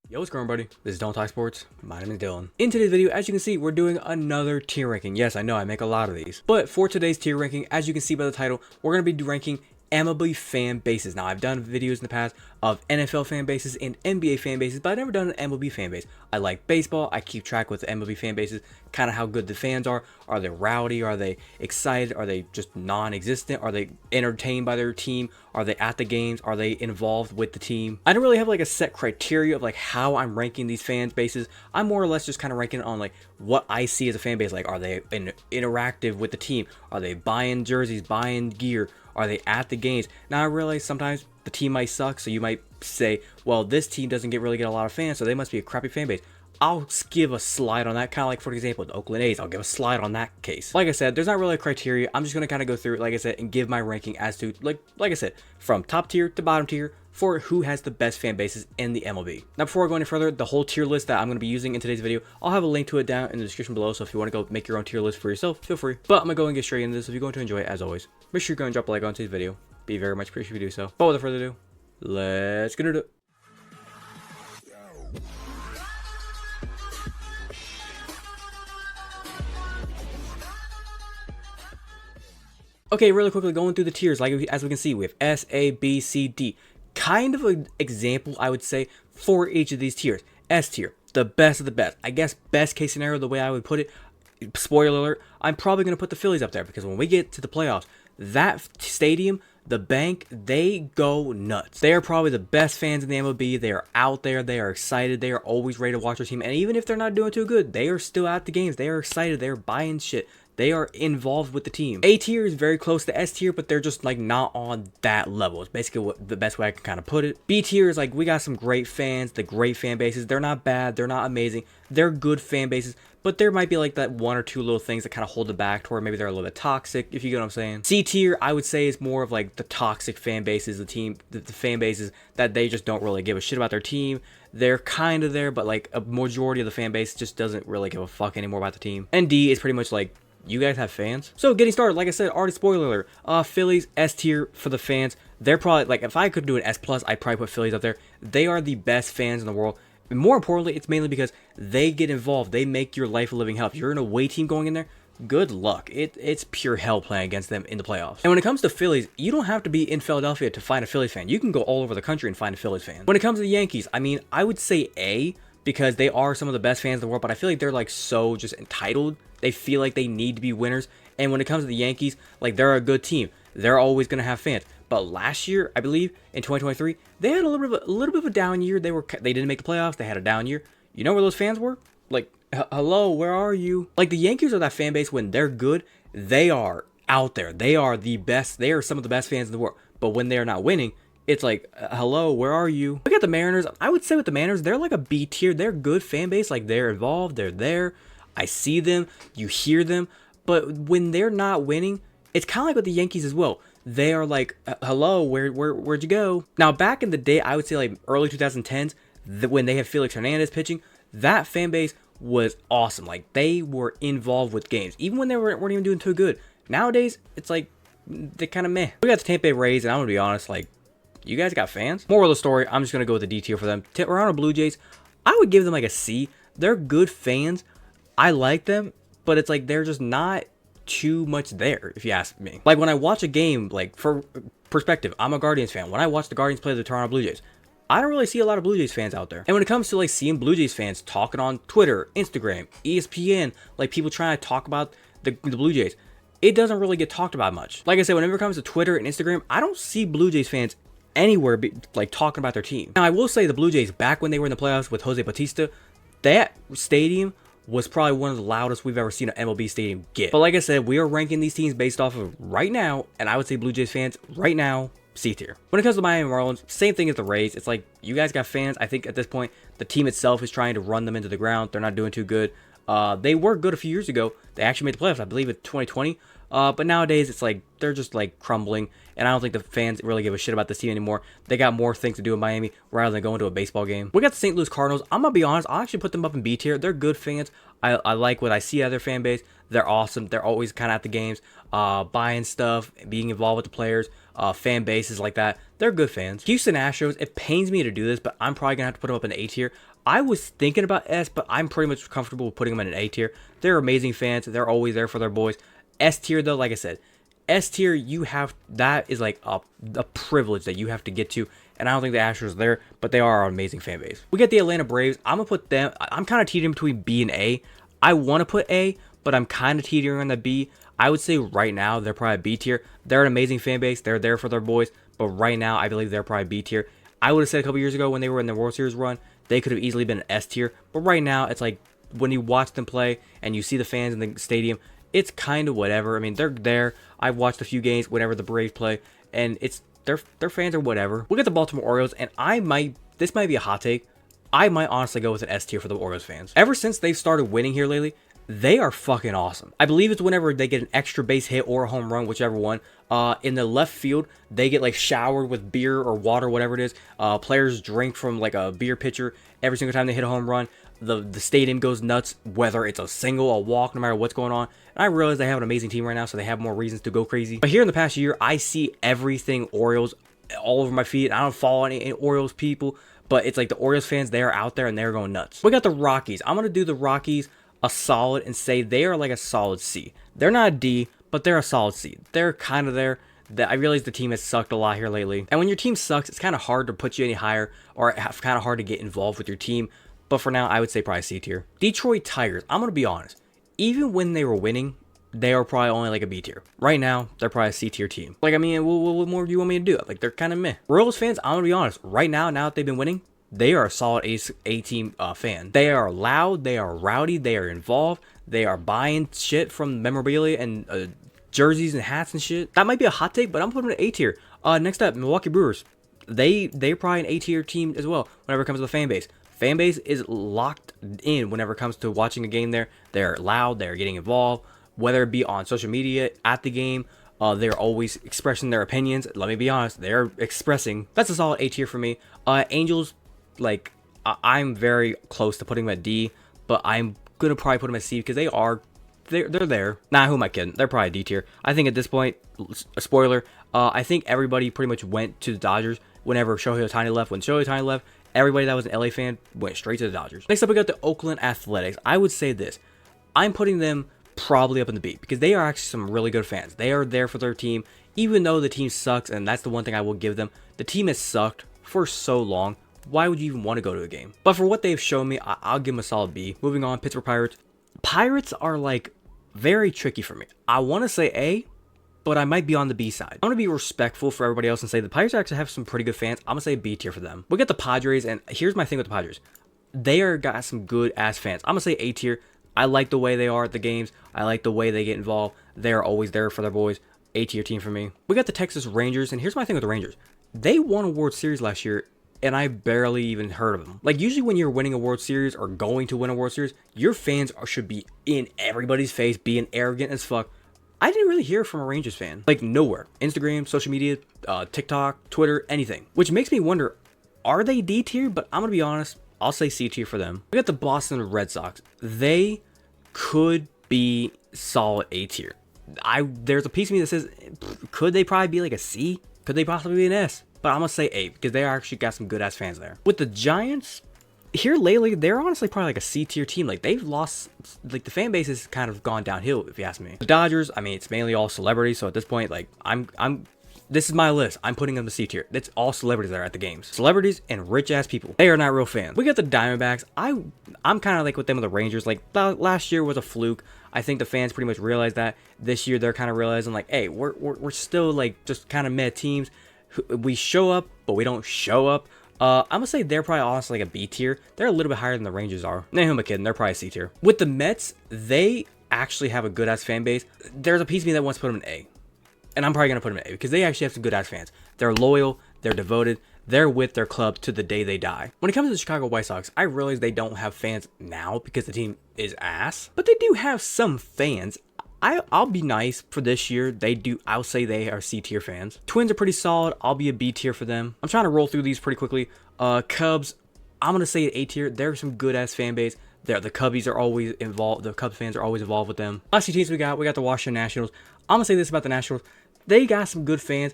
Yo, what's going on, buddy? This is Don't Talk Sports. My name is Dylan. In today's video, as you can see, we're doing another tier ranking. Yes, I know I make a lot of these. But for today's tier ranking, as you can see by the title, we're going to be ranking MLB fan bases. Now, I've done videos in the past of NFL fan bases and NBA fan bases, but I've never done an MLB fan base. I like baseball. I keep track with the MLB fan bases, kind of how good the fans are. Are they rowdy? Are they excited? Are they just non-existent? Are they entertained by their team? Are they at the games? Are they involved with the team? I don't really have like a set criteria of like how I'm ranking these fan bases. I'm more or less just kind of ranking it on like what I see as a fan base. Like, are they interactive with the team? Are they buying jerseys, buying gear? Are they at the games? Now, I realize sometimes the team might suck, so you might say, well, this team doesn't really get a lot of fans, so they must be a crappy fan base. I'll give a slide on that, kind of like, for example, the Oakland A's. I'll give a slide on that case. Like I said, there's not really a criteria. I'm just going to kind of go through it, like I said, and give my ranking as to, like I said, from top tier to bottom tier for who has the best fan bases in the MLB. Now, before I go any further, the whole tier list that I'm going to be using in today's video, I'll have a link to it down in the description below, so if you want to go make your own tier list for yourself, feel free. But I'm going to go and get straight into this. If you're going to enjoy it, as always, make sure you go and drop a like on today's video. Be very much appreciated if you do so. But without further ado, let's get into it. Okay, really quickly going through the tiers, like as we can see, we have S, A, B, C, D. Kind of an example, I would say, for each of these tiers. S tier, the best of the best. I guess best case scenario, the way I would put it, spoiler alert, I'm probably going to put the Phillies up there because when we get to the playoffs, that stadium, the bank, they go nuts. They are probably the best fans in the MLB. They are out there. They are excited. They are always ready to watch their team. And even if they're not doing too good, they are still at the games. They are excited. They are buying shit. They are involved with the team. A tier is very close to S tier, but they're just like not on that level. It's basically the best way I can kind of put it. B tier is like we got some great fans, the great fan bases. They're not bad. They're not amazing. They're good fan bases, but there might be like that one or two little things that kind of hold it back to where maybe they're a little bit toxic, if you get what I'm saying. C tier, I would say, is more of like the toxic fan bases, the fan bases that they just don't really give a shit about their team. They're kind of there, but like a majority of the fan base just doesn't really give a fuck anymore about the team. And D is pretty much like, you guys have fans? So getting started, like I said, already spoiler alert, Phillies, S tier for the fans. They're probably, like, if I could do an S+, I'd probably put Phillies up there. They are the best fans in the world. And more importantly, it's mainly because they get involved. They make your life a living hell. If you're an away team going in there, good luck. It's pure hell playing against them in the playoffs. And when it comes to Phillies, you don't have to be in Philadelphia to find a Phillies fan. You can go all over the country and find a Phillies fan. When it comes to the Yankees, I mean, I would say A, because they are some of the best fans in the world, but I feel like they're like so just entitled. They feel like they need to be winners. And when it comes to the Yankees, like they're a good team. They're always going to have fans. But last year, I believe, in 2023, they had a little bit of a down year. They didn't make the playoffs. They had a down year. You know where those fans were? Like, hello, where are you? Like, the Yankees are that fan base when they're good. They are out there. They are the best. They are some of the best fans in the world. But when they're not winning, it's like, hello, where are you? Look at the Mariners. I would say with the Mariners, they're like a B tier. They're good fan base. Like, they're involved. They're there. I see them. You hear them. But when they're not winning, it's kind of like with the Yankees as well. They are like, hello, where'd you go? Now, back in the day, I would say like early 2010s, when they had Felix Hernandez pitching, that fan base was awesome. Like, they were involved with games, even when they weren't even doing too good. Nowadays, it's like, they're kind of meh. We got the Tampa Bay Rays, and I'm going to be honest, like, you guys got fans? Moral of the story, I'm just going to go with the D tier for them. Toronto Blue Jays, I would give them like a C. They're good fans. I like them, but it's like they're just not too much there, if you ask me. Like, when I watch a game, like, for perspective, I'm a Guardians fan. When I watch the Guardians play the Toronto Blue Jays, I don't really see a lot of Blue Jays fans out there. And when it comes to like seeing Blue Jays fans talking on Twitter, Instagram, ESPN, like people trying to talk about the Blue Jays, it doesn't really get talked about much. Like I said, whenever it comes to Twitter and Instagram, I don't see Blue Jays fans anywhere like talking about their team. Now, I will say the Blue Jays, back when they were in the playoffs with Jose Bautista, that stadium was probably one of the loudest we've ever seen an MLB stadium get. But like I said, we are ranking these teams based off of right now, and I would say Blue Jays fans right now, C tier. When it comes to Miami Marlins, same thing as the Rays. It's like, you guys got fans. I think at this point, the team itself is trying to run them into the ground. They're not doing too good. They were good a few years ago. They actually made the playoffs, I believe, in 2020. But nowadays, it's like they're just like crumbling, and I don't think the fans really give a shit about this team anymore. They got more things to do in Miami rather than going to a baseball game. We got the St. Louis Cardinals. I'm gonna be honest, I'll actually put them up in B tier. They're good fans. I like what I see out of their fan base. They're awesome. They're always kind of at the games, buying stuff, being involved with the players. fan bases like that. They're good fans. Houston Astros, it pains me to do this, but I'm probably going to have to put them up in A tier. I was thinking about S, but I'm pretty much comfortable with putting them in an A tier. They're amazing fans. They're always there for their boys. S tier, though, like I said, S tier, that is like a privilege that you have to get to. And I don't think the Astros are there, but they are an amazing fan base. We get the Atlanta Braves. I'm going to put them, I'm kind of teetering between B and A. I want to put A, but I'm kind of teetering on the B. I would say right now they're probably B tier. They're an amazing fan base. They're there for their boys. But right now, I believe they're probably B tier. I would have said a couple years ago when they were in the World Series run, they could have easily been an S tier. But right now, it's like when you watch them play and you see the fans in the stadium, it's kind of whatever. I mean, they're there. I've watched a few games whenever the Braves play, and it's their fans are whatever. We'll get the Baltimore Orioles, and this might be a hot take. I might honestly go with an S tier for the Orioles fans. Ever since they've started winning here lately, they are fucking awesome. I believe it's whenever they get an extra base hit or a home run, whichever one. In the left field, they get like showered with beer or water, whatever it is. Players drink from like a beer pitcher every single time they hit a home run. The stadium goes nuts, whether it's a single, a walk, no matter what's going on. And I realize they have an amazing team right now, so they have more reasons to go crazy. But here in the past year, I see everything Orioles all over my feed. I don't follow any Orioles people, but it's like the Orioles fans, they are out there and they're going nuts. We got the Rockies. I'm going to do the Rockies a solid and say they are like a solid C. They're not a D, but they're a solid C. They're kind of there. I realize the team has sucked a lot here lately. And when your team sucks, it's kind of hard to put you any higher or kind of hard to get involved with your team. But for now, I would say probably C tier. Detroit Tigers, I'm going to be honest. Even when they were winning, they are probably only like a B tier. Right now, they're probably a C tier team. Like, I mean, what more do you want me to do? Like, they're kind of meh. Royals fans, I'm going to be honest. Right now that they've been winning, they are a solid A team fan. They are loud, they are rowdy, they are involved, they are buying shit from memorabilia and jerseys and hats and shit. That might be a hot take, but I'm putting them in A tier. Next up, Milwaukee Brewers. They're probably an A tier team as well whenever it comes to the fan base. Fan base is locked in whenever it comes to watching a game there. They're loud, they're getting involved, whether it be on social media, at the game. They're always expressing their opinions. Let me be honest, they're expressing. That's a solid A tier for me. Angels, like, I'm very close to putting them at D, but I'm gonna probably put them at C because they're there. Nah, who am I kidding? They're probably D tier. I think at this point, a spoiler, I think everybody pretty much went to the Dodgers whenever Shohei Ohtani left. When Shohei Ohtani left, everybody that was an LA fan went straight to the Dodgers. Next up, we got the Oakland Athletics. I would say this. I'm putting them probably up in the B because they are actually some really good fans. They are there for their team, even though the team sucks, and that's the one thing I will give them. The team has sucked for so long. Why would you even want to go to a game? But for what they've shown me, I'll give them a solid B. Moving on, Pittsburgh Pirates. Pirates are like very tricky for me. I want to say A, but I might be on the B side. I'm going to be respectful for everybody else and say the Pirates actually have some pretty good fans. I'm going to say B tier for them. We'll get the Padres, and here's my thing with the Padres. They are got some good ass fans. I'm going to say A tier. I like the way they are at the games. I like the way they get involved. They're always there for their boys. A tier team for me. We got the Texas Rangers, and here's my thing with the Rangers. They won a World Series last year, and I barely even heard of them. Like, usually when you're winning a World Series or going to win a World Series, your fans should be in everybody's face, being arrogant as fuck. I didn't really hear from a Rangers fan. Like, nowhere. Instagram, social media, TikTok, Twitter, anything. Which makes me wonder, are they D tier? But I'm going to be honest, I'll say C tier for them. We got the Boston Red Sox. They could be solid A tier. There's a piece of me that says, could they probably be like a C? Could they possibly be an S? But I'm going to say A because they actually got some good ass fans there. With the Giants, here lately, they're honestly probably like a C tier team. Like, they've lost, like, the fan base has kind of gone downhill, if you ask me. The Dodgers, I mean, it's mainly all celebrities. So at this point, like, this is my list. I'm putting them to C tier. It's all celebrities that are at the games. Celebrities and rich ass people. They are not real fans. We got the Diamondbacks. I'm kind of like with them with the Rangers. Like, last year was a fluke. I think the fans pretty much realized that. This year, they're kind of realizing, like, hey, we're still, like, just kind of meh teams. We show up, but we don't show up. I'm going to say they're probably honestly like a B tier. They're a little bit higher than the Rangers are. Nah, who am I kidding? They're probably C tier. With the Mets, they actually have a good-ass fan base. There's a piece of me that wants to put them in A. And I'm probably going to put them in A because they actually have some good-ass fans. They're loyal. They're devoted. They're with their club to the day they die. When it comes to the Chicago White Sox, I realize they don't have fans now because the team is ass. But they do have some fans. I'll be nice for this year. I'll say they are C tier fans. Twins are pretty solid. I'll be a B tier for them. I'm trying to roll through these pretty quickly. Cubs, I'm going to say A tier. They're some good ass fan base. The Cubbies are always involved. The Cubs fans are always involved with them. Last two teams we got the Washington Nationals. I'm going to say this about the Nationals. They got some good fans.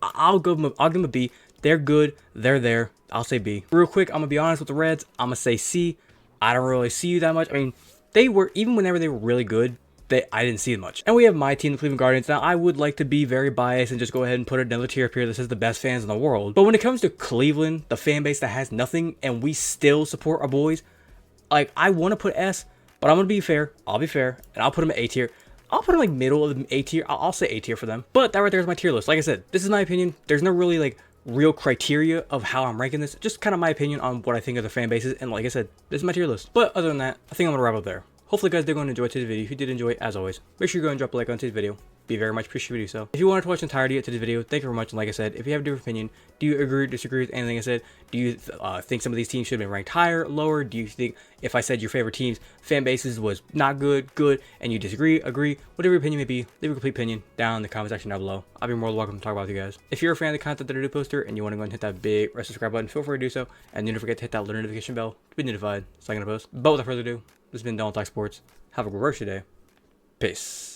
I'll give them a B. They're good. They're there. I'll say B. Real quick, I'm gonna be honest with the Reds. I'm gonna say C. I don't really see you that much. I mean, they were, even whenever they were really good, I didn't see it much. And we have my team, the Cleveland Guardians. Now, I would like to be very biased and just go ahead and put another tier up here that says the best fans in the world. But when it comes to Cleveland, the fan base that has nothing, and we still support our boys, like, I want to put S, but I'm gonna be fair. I'll be fair, and I'll put them at A tier. I'll put them like middle of the A tier. I'll say A tier for them. But that right there is my tier list. Like I said, this is my opinion. There's no really like real criteria of how I'm ranking this. Just kind of my opinion on what I think of the fan bases. And like I said, this is my tier list. But other than that, I think I'm gonna wrap up there. Hopefully, guys, they're going to enjoy today's video. If you did enjoy it, as always, make sure you go and drop a like on today's video. Be very much appreciated so. If you wanted to watch the entirety of today's video, thank you very much. And like I said, if you have a different opinion, do you agree or disagree with anything I said? Do you think some of these teams should have been ranked higher, lower? Do you think if I said your favorite teams, fan bases was not good, and you disagree, agree, whatever your opinion may be, leave a complete opinion down in the comment section down below. I'll be more than welcome to talk about with you guys. If you're a fan of the content that I do poster and you want to go and hit that big red subscribe button, feel free to do so. And don't forget to hit that little notification bell to be notified so I can post. But without further ado, this has been Dylan Talk Sports. Have a great rest of your day. Peace.